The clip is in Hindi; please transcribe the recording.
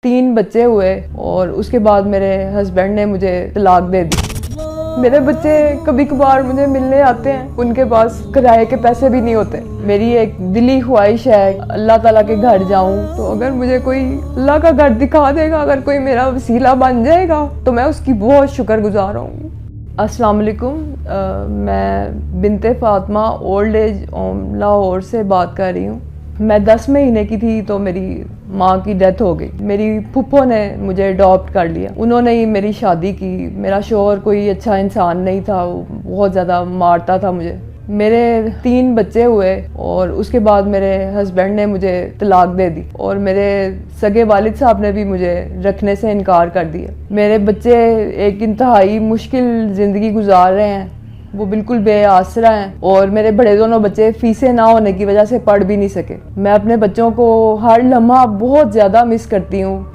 3 बच्चे हुए और उसके बाद मेरे हस्बैंड ने मुझे तलाक दे दी। मेरे बच्चे कभी कभार मुझे मिलने आते हैं, उनके पास किराए के पैसे भी नहीं होते। मेरी एक दिली ख्वाहिश है अल्लाह ताला के घर जाऊं, तो अगर मुझे कोई अल्लाह का घर दिखा देगा, अगर कोई मेरा वसीला बन जाएगा तो मैं उसकी बहुत शुक्रगुजार होंगी। अस्सलाम वालेकुम, मैं Binte Fatima old age home Lahore से बात कर रही हूँ। मैं 10 महीने की थी तो मेरी माँ की डेथ हो गई। मेरी फूफो ने मुझे अडॉप्ट कर लिया। उन्होंने ही मेरी शादी की। मेरा शौहर कोई अच्छा इंसान नहीं था, वो बहुत ज़्यादा मारता था मुझे। मेरे 3 बच्चे हुए और उसके बाद मेरे हस्बैंड ने मुझे तलाक दे दी और मेरे सगे वालिद साहब ने भी मुझे रखने से इनकार कर दिया। मेरे बच्चे एक इंतहाई मुश्किल ज़िंदगी गुजार रहे हैं, वो बिल्कुल बेआसरा हैं और मेरे बड़े दोनों बच्चे फीसें ना होने की वजह से पढ़ भी नहीं सके। मैं अपने बच्चों को हर लम्हा बहुत ज़्यादा मिस करती हूँ।